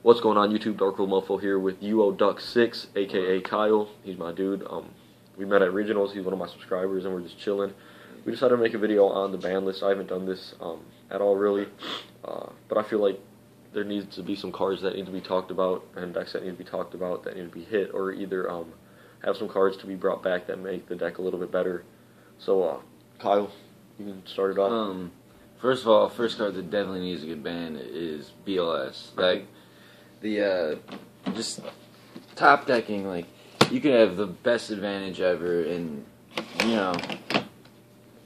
What's going on YouTube? DarkWorldMOFO here with UOduck6, aka Kyle. He's my dude. We met at regionals. He's one of my subscribers, and we're just chilling. We decided to make a video on the ban list. I haven't done this at all really, but I feel like there needs to be some cards that need to be talked about and decks that need to be talked about that need to be hit, or either have some cards to be brought back that make the deck a little bit better. So Kyle, you can start it off. First of all, first card that definitely needs to get banned is BLS. Like just top decking, like you could have the best advantage ever, and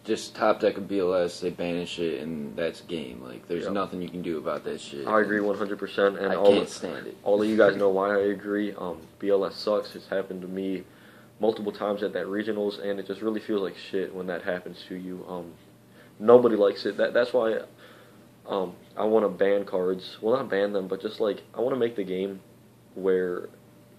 just top deck of BLS, they banish it, and that's game. Like there's nothing you can do about that shit. I agree 100%, and I can't stand it. All of you guys know why I agree. BLS sucks. It's happened to me multiple times at that regionals, and it just really feels like shit when that happens to you. Nobody likes it. That's why I want to ban cards. Well, not ban them, but just like I want to make the game where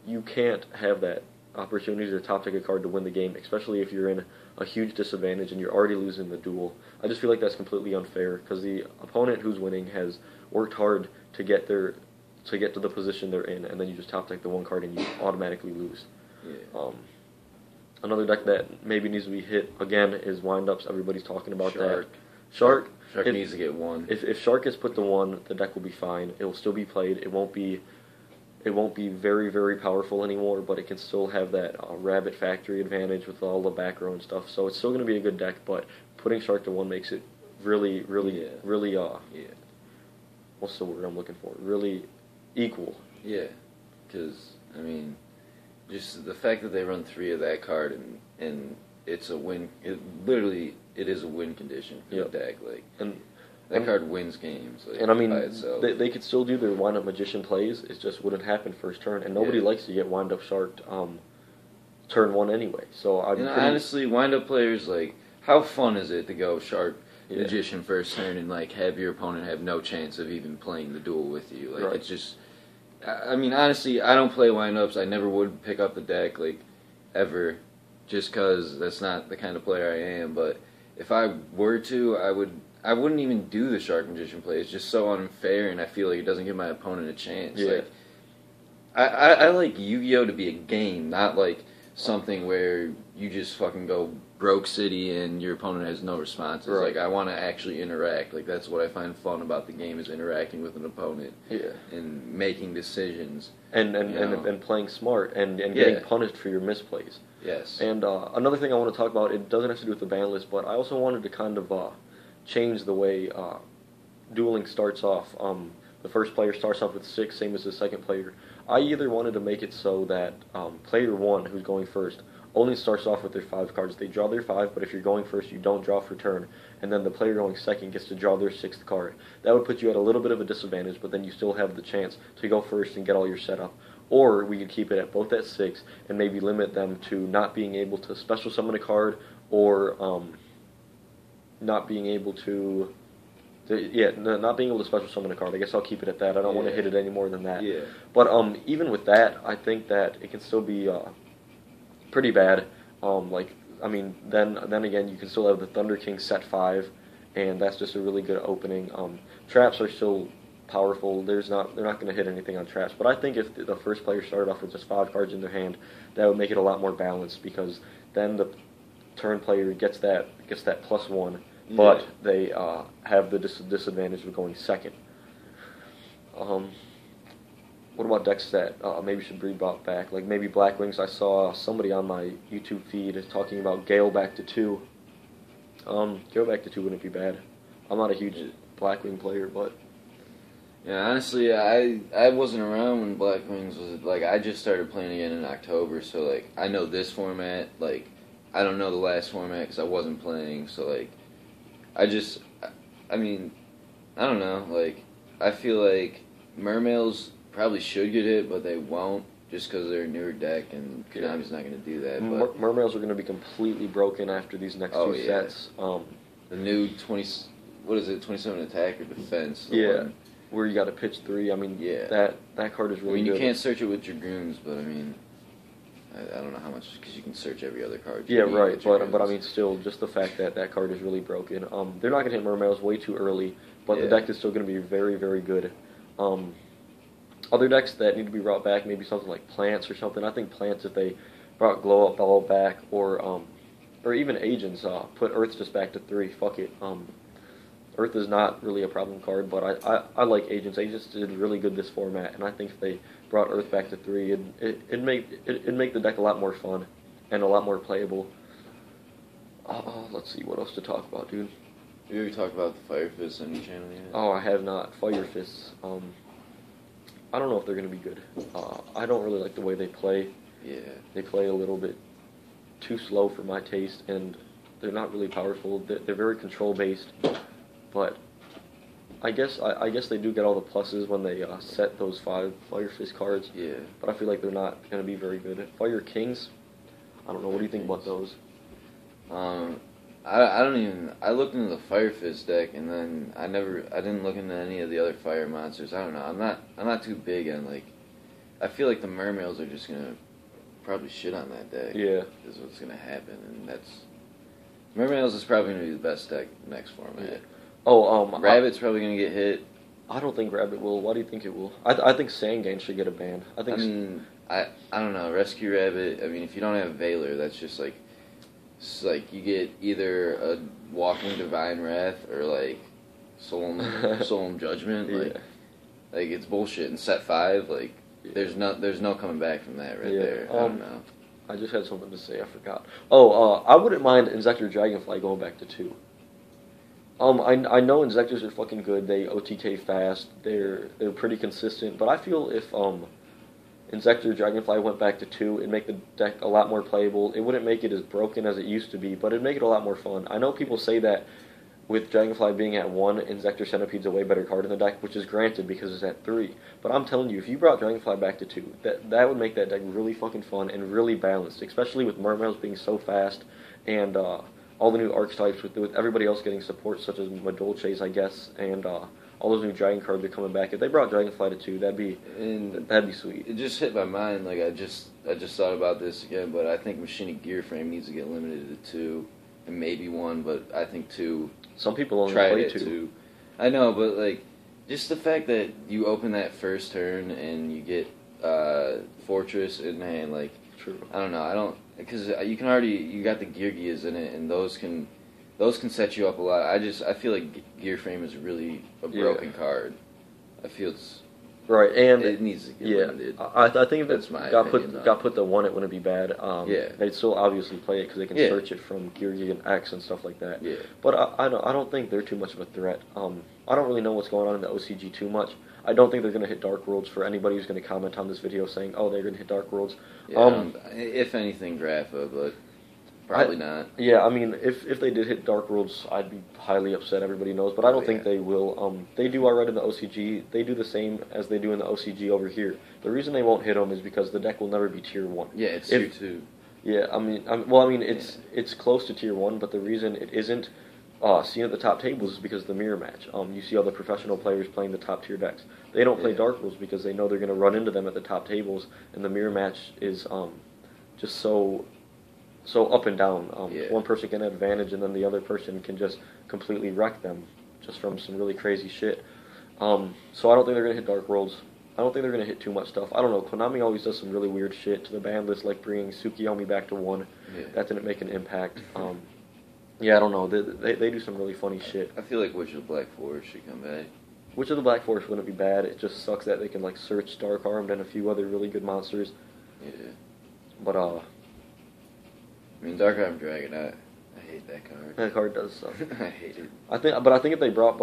you can't have that opportunity to top deck a card to win the game, especially if you're in a huge disadvantage and you're already losing the duel. I just feel like that's completely unfair because the opponent who's winning has worked hard to get to the position they're in, and then you just top deck the one card and you automatically lose. Yeah. Another deck that maybe needs to be hit again is windups. Everybody's talking about that. Shark needs to get one. If Shark gets put to one, the deck will be fine. It will still be played. It won't be very, very powerful anymore, but it can still have that Rabbit Factory advantage with all the back row and stuff. So it's still going to be a good deck, but putting Shark to one makes it really, what's the word I'm looking for? Really equal. Yeah, because I mean, just the fact that they run 3 of that card and it's a win. It is a win condition for the deck. Like, and that card wins games. Like, and I mean, by itself. They could still do their wind up magician plays. It just wouldn't happen first turn, and nobody likes to get wind up sharked turn 1 anyway. So honestly, wind up players, like, how fun is it to go shark magician first turn and like have your opponent have no chance of even playing the duel with you? Like it's just. I mean, honestly, I don't play wind-ups. I never would pick up the deck, like, ever, just because that's not the kind of player I am. But if I were to, I wouldn't even do the Shark Magician play. It's just so unfair, and I feel like it doesn't give my opponent a chance. Yeah. Like, I like Yu-Gi-Oh! To be a game, not like something where you just fucking go broke city and your opponent has no responses. Right. Like, I want to actually interact. Like, that's what I find fun about the game, is interacting with an opponent. Yeah. And making decisions. And playing smart and getting punished for your misplays. Yes. And another thing I want to talk about, it doesn't have to do with the ban list, but I also wanted to kind of change the way dueling starts off. The first player starts off with 6, same as the second player. I either wanted to make it so that player 1, who's going first, only starts off with their 5 cards. They draw their 5, but if you're going first, you don't draw for turn. And then the player going second gets to draw their 6th card. That would put you at a little bit of a disadvantage, but then you still have the chance to go first and get all your setup. Or we could keep it at both at 6 and maybe limit them to not being able to special summon a card, or not being able to... not being able to special summon a card. I guess I'll keep it at that. I don't want to hit it any more than that. Yeah. But even with that, I think that it can still be pretty bad. Then again, you can still have the Thunder King set 5, and that's just a really good opening. Traps are still powerful. They're not going to hit anything on traps. But I think if the first player started off with just 5 cards in their hand, that would make it a lot more balanced, because then the turn player gets that +1. But they have the disadvantage of going second. What about decks that maybe should be brought back? Like maybe Black Wings. I saw somebody on my YouTube feed talking about Gale back to 2. Gale back to 2 wouldn't be bad. I'm not a huge Black Wing player, but... Yeah, honestly, I wasn't around when Black Wings was... Like, I just started playing again in October, so, like, I know this format. Like, I don't know the last format because I wasn't playing, so, like... I mean, I don't know, like, I feel like Mermails probably should get hit, but they won't, just because they're a newer deck, and Konami's not going to do that. But Mermails are going to be completely broken after these next 2 sets. The new 27 attack or defense. Where you got to pitch 3. I mean, that card is really good. You can't search it with Dragoons, but I mean... I don't know how much, because you can search every other card. Yeah, right, but I mean, still, just the fact that that card is really broken. They're not going to hit Mermails way too early, but the deck is still going to be very, very good. Other decks that need to be brought back, maybe something like Plants or something. I think Plants, if they brought Glow Up Ball back, or even Agents, put Earth just back to 3. Fuck it. Earth is not really a problem card, but I like Agents. Agents did really good this format, and I think if they brought Earth back to 3, it'd make the deck a lot more fun and a lot more playable. Let's see what else to talk about, dude. Have you ever talked about the Fire Fists on your channel yet? Oh, I have not. Fire Fists. I don't know if they're going to be good. I don't really like the way they play. Yeah. They play a little bit too slow for my taste, and they're not really powerful. They're very control-based, but I guess they do get all the pluses when they set those 5 Fire Fist cards. Yeah. But I feel like they're not going to be very good. Fire Kings, I don't know. What do you think about those? I looked into the Fire Fist deck, and then I didn't look into any of the other fire monsters. I don't know. I'm not too big on, like, I feel like the Mermails are just gonna probably shit on that deck. Yeah. Is what's gonna happen, and Mermails is probably gonna be the best deck next format. Yeah. Oh, Rabbit's probably gonna get hit. I don't think Rabbit will. Why do you think it will? I think Sangane should get a ban. I don't know. Rescue Rabbit. I mean, if you don't have Valor, that's just like. It's like you get either a Walking Divine Wrath or like Solemn Judgment. Like it's bullshit. And set 5, like there's no coming back from that there. I don't know. I just had something to say. I forgot. I wouldn't mind Inzektor Dragonfly going back to 2. I know Inzectors are fucking good. They OTK fast. They're pretty consistent. But I feel if Inzektor Dragonfly went back to 2, it'd make the deck a lot more playable. It wouldn't make it as broken as it used to be, but it'd make it a lot more fun. I know people say that with Dragonfly being at 1, Inzektor Centipede's a way better card in the deck, which is granted because it's at 3. But I'm telling you, if you brought Dragonfly back to 2, that would make that deck really fucking fun and really balanced, especially with Mermails being so fast and all the new archetypes with everybody else getting support, such as Madolches, I guess, and all those new Dragon cards are coming back. If they brought Dragonfly to 2, that'd be sweet. It just hit my mind. Like I just thought about this again, but I think Machinic Gear Frame needs to get limited to 2, and maybe 1, but I think 2. Some people only play 2. I know, but like just the fact that you open that first turn and you get Fortress in hand, like true. I don't know. Because you got the Gear Gears in it, and those can set you up a lot. I feel like Gear Frame is really a broken card. I feel it's right, and it needs to get limited. I think if that's it got put the 1, it wouldn't be bad. They'd still obviously play it because they can search it from Gear and X and stuff like that. Yeah. But I don't think they're too much of a threat. I don't really know what's going on in the OCG too much. I don't think they're going to hit Dark Worlds. For anybody who's going to comment on this video saying, "Oh, they're going to hit Dark Worlds," if anything, Grapha, but probably not. Yeah, I mean, if they did hit Dark Worlds, I'd be highly upset. Everybody knows, but I don't think they will. They do alright in the OCG. They do the same as they do in the OCG over here. The reason they won't hit them is because the deck will never be Tier 1. Yeah, it's Tier 2. Yeah, it's close to Tier 1, but the reason it isn't seen at the top tables is because of the mirror match. You see all the professional players playing the top tier decks. They don't play Dark Worlds because they know they're going to run into them at the top tables, and the mirror match is just so up and down. One person can have advantage, and then the other person can just completely wreck them just from some really crazy shit. So I don't think they're going to hit Dark Worlds. I don't think they're going to hit too much stuff. I don't know. Konami always does some really weird shit to the ban list, like bringing Tsukiyomi back to 1. Yeah. That didn't make an impact. Yeah, I don't know. They do some really funny shit. I feel like Witch of the Black Forest should come back. Witch of the Black Forest wouldn't be bad. It just sucks that they can like search Dark Armed and a few other really good monsters. Yeah. But I mean, Dark Armed Dragon, I hate that card. That card does suck. I hate it. I think if they brought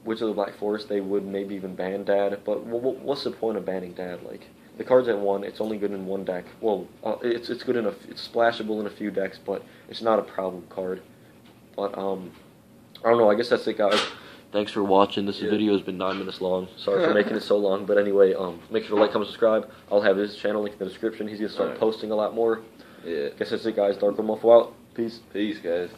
Witch of the Black Forest, they would maybe even ban Dad. But what's the point of banning Dad? Like, the card's at 1. It's only good in 1 deck. Well, it's good it's splashable in a few decks, but it's not a problem card. But I don't know. I guess that's it, guys. Thanks for watching. This video has been 9 minutes long. Sorry for making it so long. But anyway, make sure to like, comment, subscribe. I'll have his channel link in the description. He's gonna start posting a lot more. Yeah. Guess that's it, guys. DarkWorldMOFO out. Peace. Peace, guys.